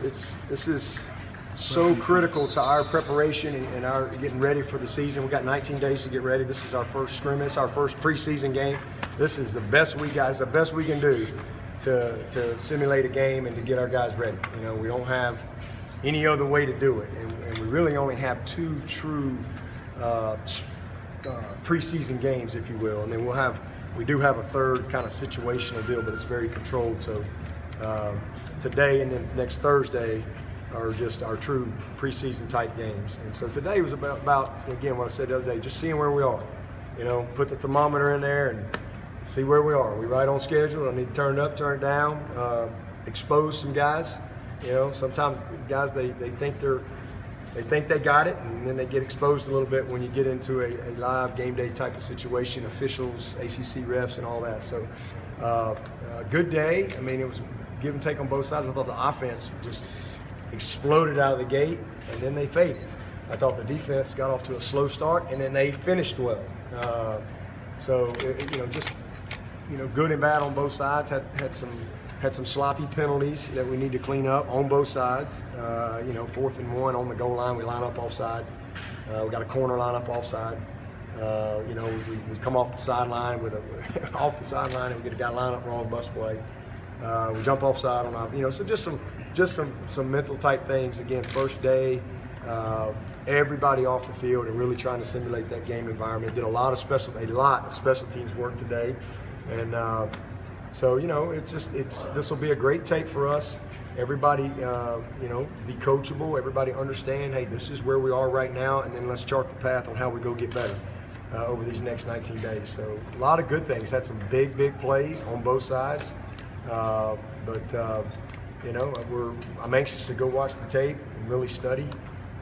this is so critical to our preparation and our getting ready for the season. We got 19 days to get ready. This is our first scrimmage, this is our first preseason game. This is the best we can do to simulate a game and to get our guys ready. You know, we don't have any other way to do it, and we really only have 2 true preseason games, if you will, and then we do have a third kind of situational deal, but it's very controlled. So today and then next Thursday are just our true preseason type games. And so today was about again what I said the other day, just seeing where we are. You know, put the thermometer in there and see where we are. Are we right on schedule? I need to turn it up, turn it down, expose some guys. You know, sometimes guys they think they got it, and then they get exposed a little bit when you get into a live game day type of situation, officials, ACC refs, and all that. So, good day. I mean, it was give and take on both sides. I thought the offense just exploded out of the gate, and then they faded. I thought the defense got off to a slow start, and then they finished well. Good and bad on both sides. Had some sloppy penalties that we need to clean up on both sides. 4th and 1 on the goal line, we line up offside. We got a corner line up offside. We come off the sideline off the sideline, and we get a guy line up wrong, bus play. We jump offside on our, so just some mental type things. Again, first day, everybody off the field and really trying to simulate that game environment. Did a lot of special teams work today, and this will be a great tape for us. Everybody, be coachable. Everybody understand, hey, this is where we are right now, and then let's chart the path on how we go get better over these next 19 days. So a lot of good things. Had some big plays on both sides. I'm anxious to go watch the tape and really study.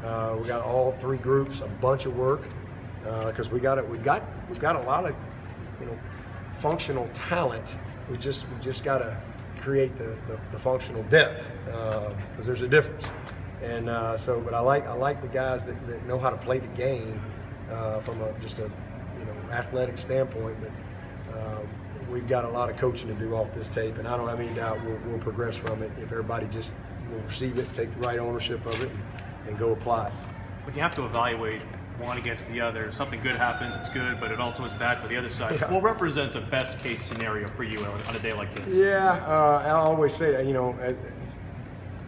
We got all 3 groups, a bunch of work, because we've got a lot of functional talent. We just got to create the functional depth, because there's a difference. And but I like the guys that know how to play the game from a athletic standpoint. But we've got a lot of coaching to do off this tape, and I don't have any doubt we'll progress from it if everybody just will receive it, take the right ownership of it, and go apply it. When you have to evaluate one against the other, something good happens, it's good, but it also is bad for the other side. Yeah. What represents a best case scenario for you on a day like this? Yeah, I always say that,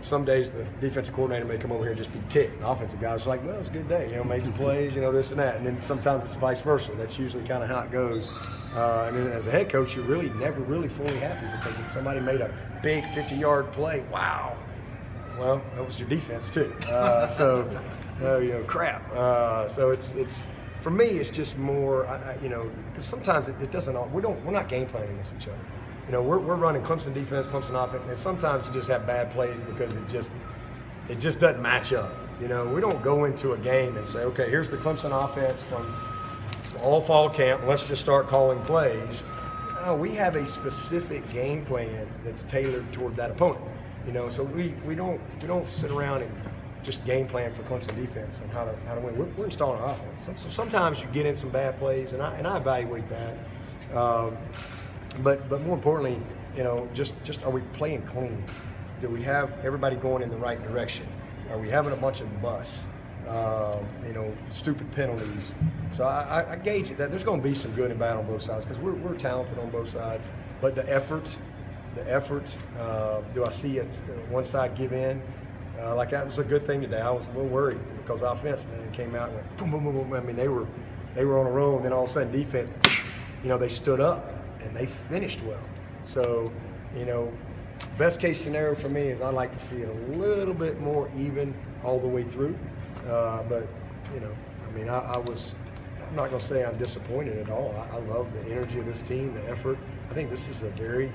some days the defensive coordinator may come over here and just be ticked. The offensive guys are like, well, it's a good day, made some plays, this and that. And then sometimes it's vice versa. That's usually kind of how it goes. And then as a head coach, you're really never really fully happy, because if somebody made a big 50-yard play, wow, well, that was your defense too. Crap. So it's for me, it's just more, because sometimes it doesn't. We're not game planning against each other. We're running Clemson defense, Clemson offense, and sometimes you just have bad plays because it just doesn't match up. We don't go into a game and say, okay, here's the Clemson offense from all fall camp. Let's just start calling plays. No, we have a specific game plan that's tailored toward that opponent. So we don't sit around and just game plan for Clemson defense and how to win. We're installing our offense. So sometimes you get in some bad plays, and I evaluate that. But more importantly, just are we playing clean? Do we have everybody going in the right direction? Are we having a bunch of busts? Stupid penalties. So I gauge it that there's going to be some good and bad on both sides, because we're talented on both sides. But the effort. Do I see one side give in? Like that was a good thing today. I was a little worried because offense, came out and went boom, boom, boom, boom. I mean, they were on a roll, and then all of a sudden defense, they stood up and they finished well. So, best case scenario for me is I'd like to see it a little bit more even all the way through. But I'm not going to say I'm disappointed at all. I love the energy of this team, the effort. I think this is a very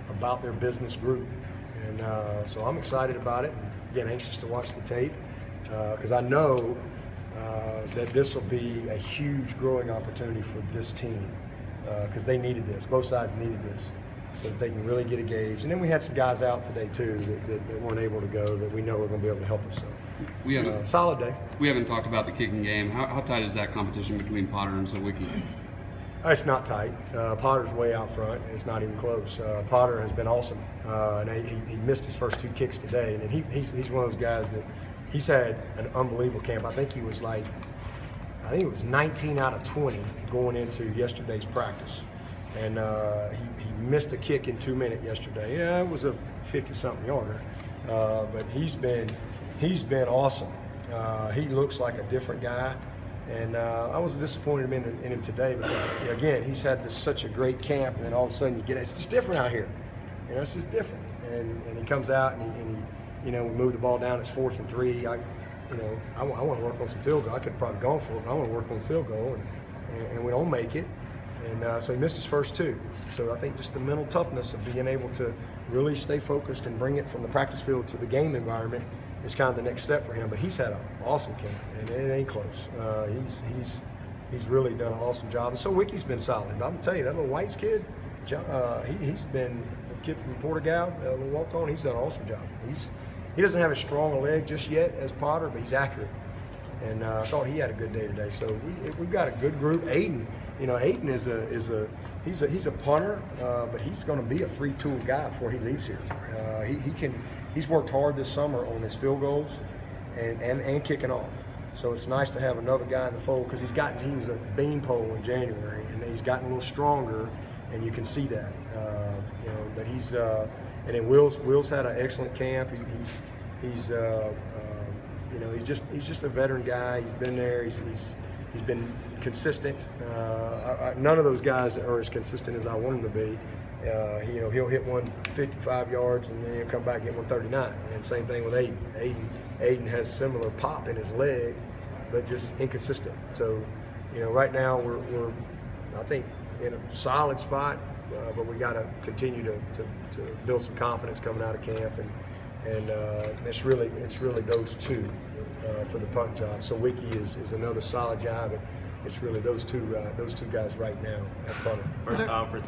about their business group, and so I'm excited about it. Again, anxious to watch the tape, because I know that this will be a huge growing opportunity for this team, because they needed this. Both sides needed this, so that they can really get a gauge. And then we had some guys out today too that weren't able to go, that we know are going to be able to help us. So we have solid day. We haven't talked about the kicking game. How tight is that competition between Potter and Sawicki? It's not tight. Potter's way out front. It's not even close. Potter has been awesome, and he missed his first 2 kicks today. And he's one of those guys that he's had an unbelievable camp. I think it was 19 out of 20 going into yesterday's practice, and he missed a kick in 2 minutes yesterday. Yeah, it was a 50-something yarder, but he's been awesome. He looks like a different guy. And I was disappointed in him today because, again, he's had such a great camp, and then all of a sudden it's just different out here. It's just different. And he comes out and he we move the ball down. It's 4th and 3. I want to work on some field goal. I could have probably gone for it, but I want to work on field goal, and we don't make it. And so he missed his first 2. So I think just the mental toughness of being able to really stay focused and bring it from the practice field to the game environment is kind of the next step for him. But he's had an awesome camp, and it ain't close. He's really done an awesome job. And so Wiki's been solid. But I'm gonna tell you, that little Whites kid, he's been a kid from Portugal, a little walk-on. He's done an awesome job. He doesn't have as strong a leg just yet as Potter, but he's accurate. And I thought he had a good day today. So we've got a good group. Aiden he's a punter, but he's going to be a 3-tool guy before he leaves here. He's worked hard this summer on his field goals and kicking off. So it's nice to have another guy in the fold because he was a beanpole in January, and he's gotten a little stronger, and you can see that. But he's and then Will's had an excellent camp. He's just a veteran guy. He's been there. He's been consistent. None of those guys are as consistent as I want them to be. He'll hit one 55 yards and then he'll come back and get 139. And same thing with Aiden. Aiden has similar pop in his leg, but just inconsistent. So, right now we're I think in a solid spot, but we got to continue to build some confidence coming out of camp, and it's really those 2 for the punt job. So Wiki is another solid guy, but it's really those two guys right now at punter. First time for